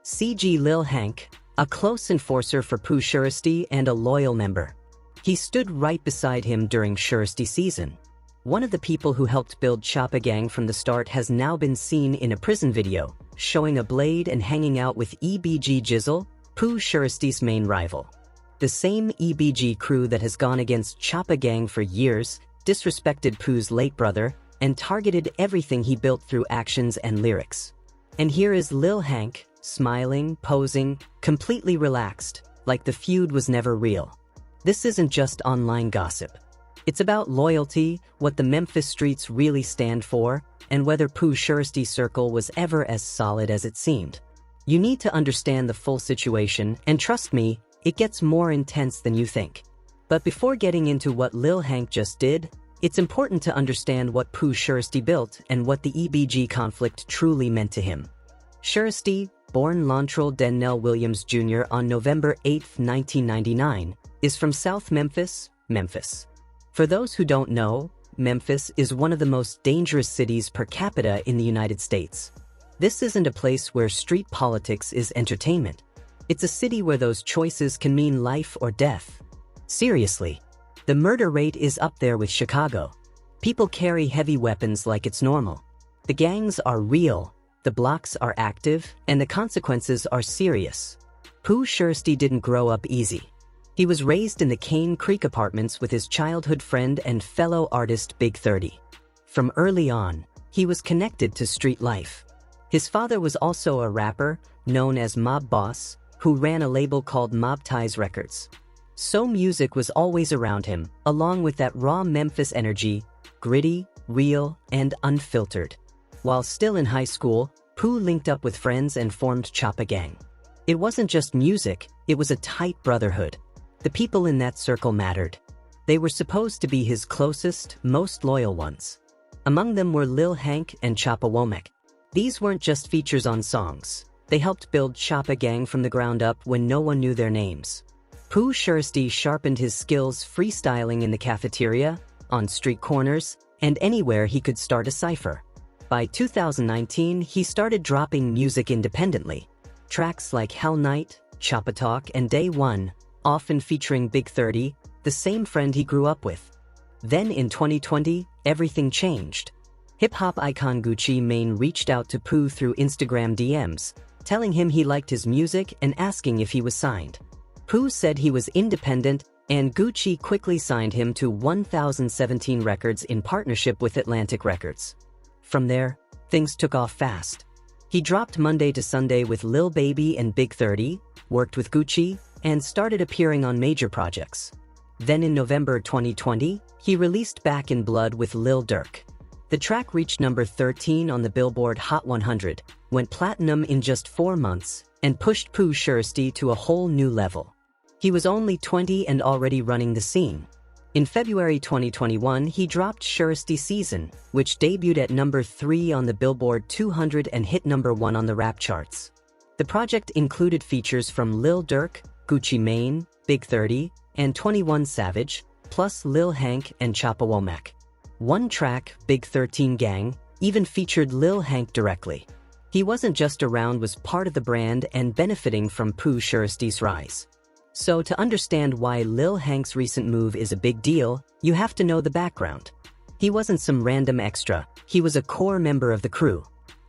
CG Lil Hank, a close enforcer for Pooh Shiesty and a loyal member. He stood right beside him during Shiesty season. One of the people who helped build Choppa Gang from the start has now been seen in a prison video, showing a blade and hanging out with EBG Jizzle, Pooh Shiesty's main rival. The same EBG crew that has gone against Choppa Gang for years, disrespected Pooh's late brother, and targeted everything he built through actions and lyrics. And here is Lil Hank, smiling, posing, completely relaxed, like the feud was never real. This isn't just online gossip. It's about loyalty, what the Memphis streets really stand for, and whether Pooh Shiesty's circle was ever as solid as it seemed. You need to understand the full situation, and trust me, it gets more intense than you think. But before getting into what Lil Hank just did, it's important to understand what Pooh Shiesty built and what the EBG conflict truly meant to him. Shiesty, born Lontrell Dennell Williams Jr. on November 8, 1999, is from South Memphis, Memphis. For those who don't know, Memphis is one of the most dangerous cities per capita in the United States. This isn't a place where street politics is entertainment. It's a city where those choices can mean life or death. Seriously, the murder rate is up there with Chicago. People carry heavy weapons like it's normal. The gangs are real, the blocks are active, and the consequences are serious. Pooh Shiesty didn't grow up easy. He was raised in the Cane Creek apartments with his childhood friend and fellow artist Big 30. From early on, he was connected to street life. His father was also a rapper, known as Mob Boss, who ran a label called Mob Ties Records. So music was always around him, along with that raw Memphis energy, gritty, real, and unfiltered. While still in high school, Pooh linked up with friends and formed Choppa Gang. It wasn't just music, it was a tight brotherhood. The people in that circle mattered. They were supposed to be his closest, most loyal ones. Among them were Lil Hank and Choppa Womack. These weren't just features on songs. They helped build Choppa Gang from the ground up when no one knew their names. Pooh Shiesty sharpened his skills freestyling in the cafeteria, on street corners, and anywhere he could start a cipher. By 2019, he started dropping music independently. Tracks like Hell Night, Choppa Talk, and Day One, often featuring Big 30, the same friend he grew up with. Then in 2020, everything changed. Hip-hop icon Gucci Mane reached out to Pooh through Instagram DMs, telling him he liked his music and asking if he was signed. Pooh said he was independent, and Gucci quickly signed him to 1017 Records in partnership with Atlantic Records. From there, things took off fast. He dropped Monday to Sunday with Lil Baby and Big 30, worked with Gucci, and started appearing on major projects. Then in November 2020, he released Back in Blood with Lil Durk. The track reached number 13 on the Billboard Hot 100, went platinum in just 4 months, and pushed Pooh Shiesty to a whole new level. He was only 20 and already running the scene. In February 2021, he dropped Shiesty Season, which debuted at number 3 on the Billboard 200 and hit number 1 on the rap charts. The project included features from Lil Durk, Gucci Mane, Big 30, and 21 Savage, plus Lil Hank and Choppa Womack. One track, Big 13 Gang, even featured Lil Hank directly. He wasn't just around, was part of the brand and benefiting from Pooh Shiesty's rise. So to understand why Lil Hank's recent move is a big deal, you have to know the background. He wasn't some random extra, he was a core member of the crew.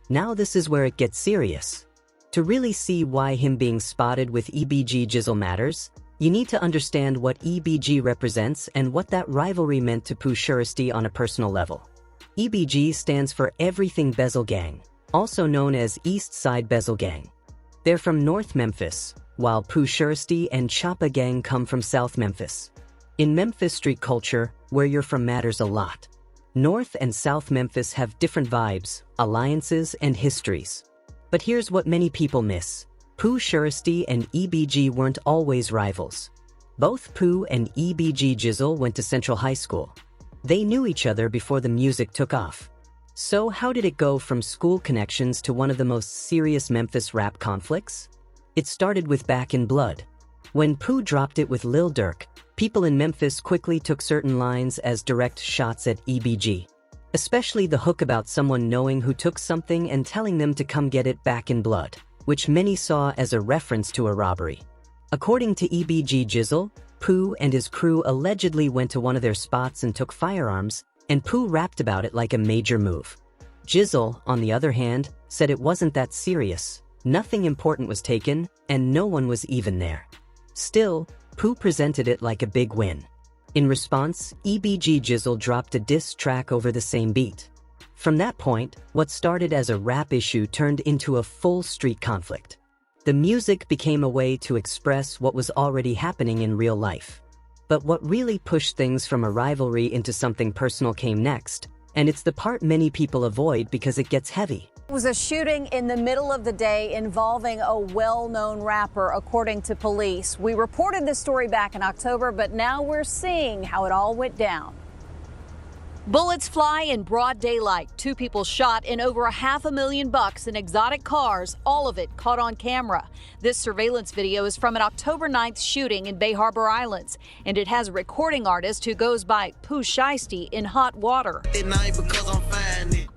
Now this is where it gets serious. To really see why him being spotted with EBG Jizzle matters, you need to understand what EBG represents and what that rivalry meant to Pooh Shiesty on a personal level. EBG stands for Everything Bezel Gang, also known as East Side Bezel Gang. They're from North Memphis, while Pooh Shiesty and Choppa Gang come from South Memphis. In Memphis street culture, where you're from matters a lot. North and South Memphis have different vibes, alliances, and histories. But here's what many people miss. Pooh Shiesty and EBG weren't always rivals. Both Pooh and EBG Jizzle went to Central High School. They knew each other before the music took off. So how did it go from school connections to one of the most serious Memphis rap conflicts? It started with Back in Blood. When Pooh dropped it with Lil Durk, people in Memphis quickly took certain lines as direct shots at EBG. Especially the hook about someone knowing who took something and telling them to come get it back in blood. which many saw as a reference to a robbery. According to EBG Jizzle, Pooh and his crew allegedly went to one of their spots and took firearms, and Pooh rapped about it like a major move. Jizzle, on the other hand, said it wasn't that serious, nothing important was taken, and no one was even there. Still, Pooh presented it like a big win. In response, EBG Jizzle dropped a diss track over the same beat. From that point, what started as a rap issue turned into a full street conflict. The music became a way to express what was already happening in real life. But what really pushed things from a rivalry into something personal came next, and it's the part many people avoid because it gets heavy. It was a shooting in the middle of the day involving a well-known rapper, according to police. We reported this story back in October, but now we're seeing how it all went down. Bullets fly in broad daylight. 2 people shot and over $500,000 in exotic cars, all of it caught on camera. This surveillance video is from an October 9th shooting in Bay Harbor Islands, and it has a recording artist who goes by Pooh Shiesty in hot water.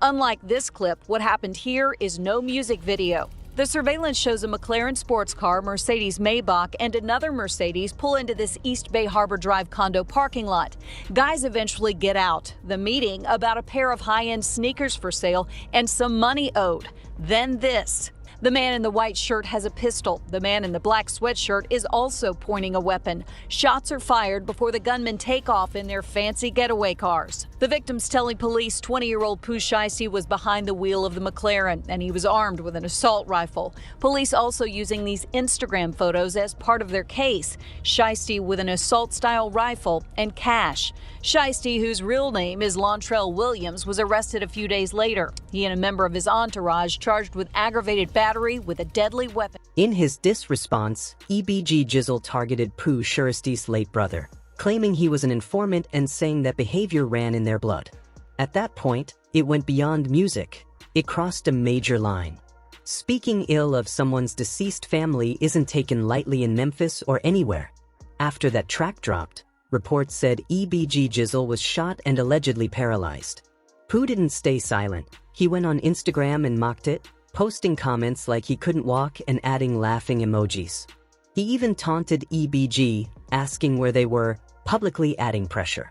Unlike this clip, what happened here is no music video. The surveillance shows a McLaren sports car, Mercedes Maybach, and another Mercedes pull into this East Bay Harbor Drive condo parking lot. Guys eventually get out. The meeting about a pair of high-end sneakers for sale and some money owed. Then this. The man in the white shirt has a pistol. The man in the black sweatshirt is also pointing a weapon. Shots are fired before the gunmen take off in their fancy getaway cars. The victims telling police 20-year-old Pooh Shiesty was behind the wheel of the McLaren, and he was armed with an assault rifle. Police also using these Instagram photos as part of their case. Shiesty with an assault-style rifle and cash. Shiesty, whose real name is Lontrell Williams, was arrested a few days later. He and a member of his entourage charged with aggravated battery with a deadly weapon. In his diss response, EBG Jizzle targeted Pooh Shiesty's late brother, claiming he was an informant and saying that behavior ran in their blood. At that point, it went beyond music. It crossed a major line. Speaking ill of someone's deceased family isn't taken lightly in Memphis or anywhere. After that track dropped, reports said EBG Jizzle was shot and allegedly paralyzed. Pooh didn't stay silent. He went on Instagram and mocked it, posting comments like he couldn't walk and adding laughing emojis. He even taunted EBG, asking where they were, publicly adding pressure.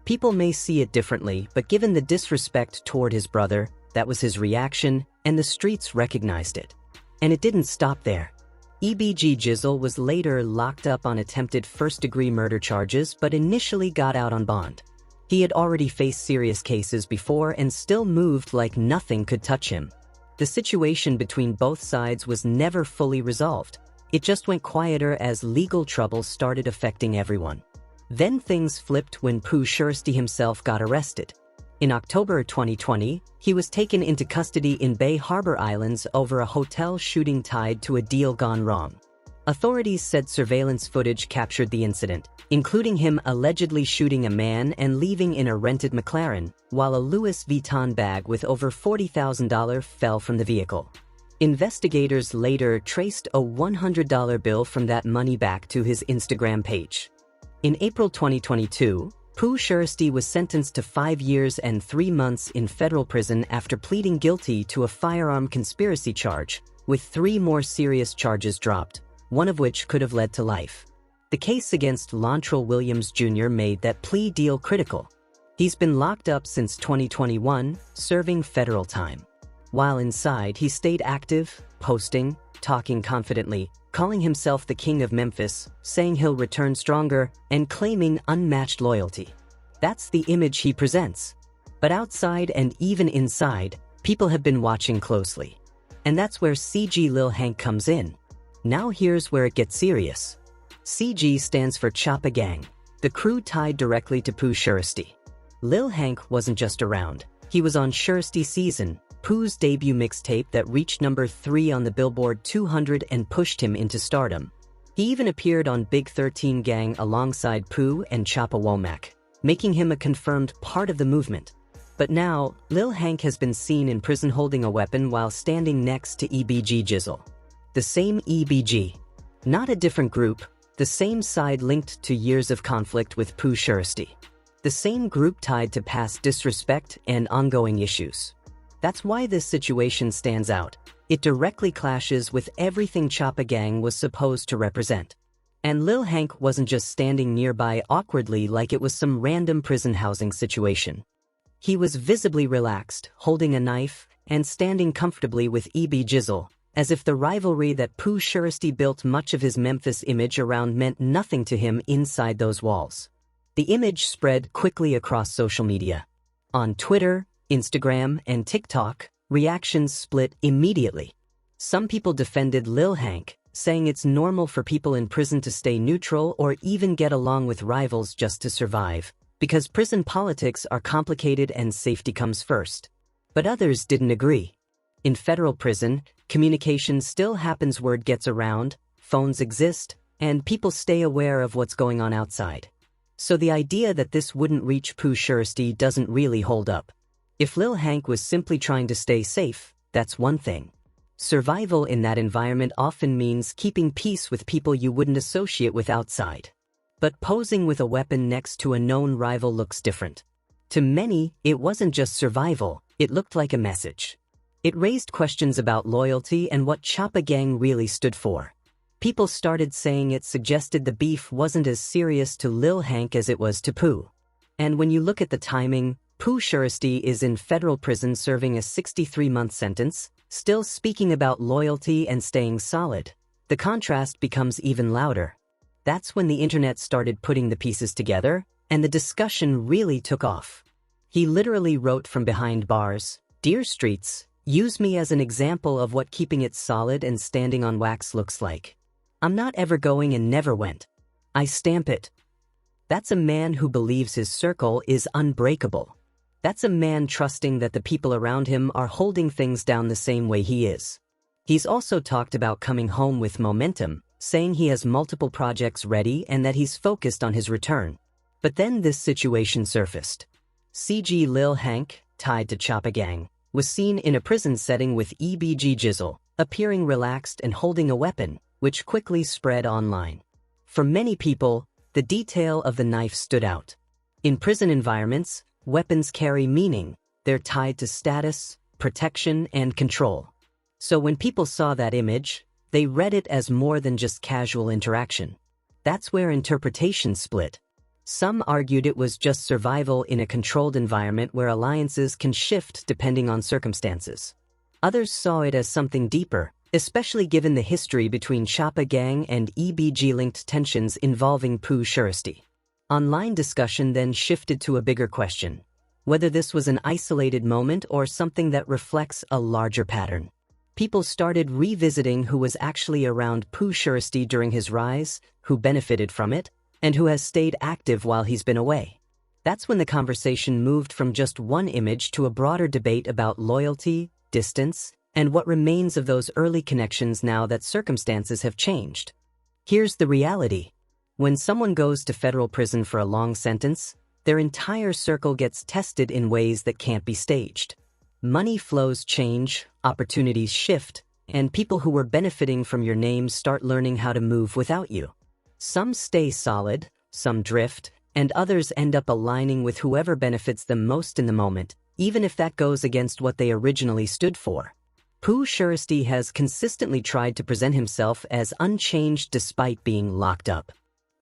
People may see it differently, but given the disrespect toward his brother, that was his reaction, and the streets recognized it. And it didn't stop there. EBG Jizzle was later locked up on attempted first-degree murder charges but initially got out on bond. He had already faced serious cases before and still moved like nothing could touch him. The situation between both sides was never fully resolved. It just went quieter as legal trouble started affecting everyone. Then things flipped when Pooh Shiesty himself got arrested. In October 2020, he was taken into custody in Bay Harbor Islands over a hotel shooting tied to a deal gone wrong. Authorities said surveillance footage captured the incident, including him allegedly shooting a man and leaving in a rented McLaren, while a Louis Vuitton bag with over $40,000 fell from the vehicle. Investigators later traced a $100 bill from that money back to his Instagram page. In April 2022, Pooh Shiesty was sentenced to 5 years and 3 months in federal prison after pleading guilty to a firearm conspiracy charge, with 3 more serious charges dropped, one of which could have led to life. The case against Lontrell Williams Jr. made that plea deal critical. He's been locked up since 2021, serving federal time. While inside, he stayed active, posting, talking confidently, calling himself the King of Memphis, saying he'll return stronger, and claiming unmatched loyalty. That's the image he presents. But outside and even inside, people have been watching closely. And that's where CG Lil Hank comes in. Now here's where it gets serious. CG stands for Choppa Gang, the crew tied directly to Pooh Shiesty. Lil Hank wasn't just around. He was on Shiesty Season, Pooh's debut mixtape that reached number 3 on the Billboard 200 and pushed him into stardom. He even appeared on Big 13 Gang alongside Pooh and Choppa Womack, making him a confirmed part of the movement. But now, Lil Hank has been seen in prison holding a weapon while standing next to EBG Jizzle. The same EBG. Not a different group, the same side linked to years of conflict with Pooh Shiesty. The same group tied to past disrespect and ongoing issues. That's why this situation stands out. It directly clashes with everything Choppa Gang was supposed to represent. And Lil Hank wasn't just standing nearby awkwardly like it was some random prison housing situation. He was visibly relaxed, holding a knife, and standing comfortably with E.B. Jizzle, as if the rivalry that Pooh Shiesty built much of his Memphis image around meant nothing to him inside those walls. The image spread quickly across social media. On Twitter, Instagram, and TikTok, reactions split immediately. Some people defended Lil Hank, saying it's normal for people in prison to stay neutral or even get along with rivals just to survive, because prison politics are complicated and safety comes first. But others didn't agree. In federal prison, communication still happens, word gets around, phones exist, and people stay aware of what's going on outside. So the idea that this wouldn't reach Pooh Shiesty doesn't really hold up. If Lil Hank was simply trying to stay safe, that's one thing. Survival in that environment often means keeping peace with people you wouldn't associate with outside. But posing with a weapon next to a known rival looks different. To many, it wasn't just survival, it looked like a message. It raised questions about loyalty and what Choppa Gang really stood for. People started saying it suggested the beef wasn't as serious to Lil Hank as it was to Pooh. And when you look at the timing, Pooh Shiesty is in federal prison serving a 63-month sentence, still speaking about loyalty and staying solid. The contrast becomes even louder. That's when the internet started putting the pieces together, and the discussion really took off. He literally wrote from behind bars, "Dear streets, use me as an example of what keeping it solid and standing on wax looks like. I'm not ever going and never went. I stamp it." That's a man who believes his circle is unbreakable. That's a man trusting that the people around him are holding things down the same way he is. He's also talked about coming home with momentum, saying he has multiple projects ready and that he's focused on his return. But then this situation surfaced. CG Lil Hank, tied to Choppa Gang, was seen in a prison setting with E.B.G. Jizzle, appearing relaxed and holding a weapon, which quickly spread online. For many people, the detail of the knife stood out. In prison environments, weapons carry meaning. They're tied to status, protection, and control. So when people saw that image, they read it as more than just casual interaction. That's where interpretation split. Some argued it was just survival in a controlled environment where alliances can shift depending on circumstances. Others saw it as something deeper, especially given the history between Choppa Gang and EBG-linked tensions involving Pooh Shiesty. Online discussion then shifted to a bigger question: whether this was an isolated moment or something that reflects a larger pattern. People started revisiting who was actually around Pooh Shiesty during his rise, who benefited from it, and who has stayed active while he's been away. That's when the conversation moved from just one image to a broader debate about loyalty, distance, and what remains of those early connections now that circumstances have changed. Here's the reality. When someone goes to federal prison for a long sentence, their entire circle gets tested in ways that can't be staged. Money flows change, opportunities shift, and people who were benefiting from your name start learning how to move without you. Some stay solid, some drift, and others end up aligning with whoever benefits them most in the moment, even if that goes against what they originally stood for. Pooh Shiesty has consistently tried to present himself as unchanged despite being locked up.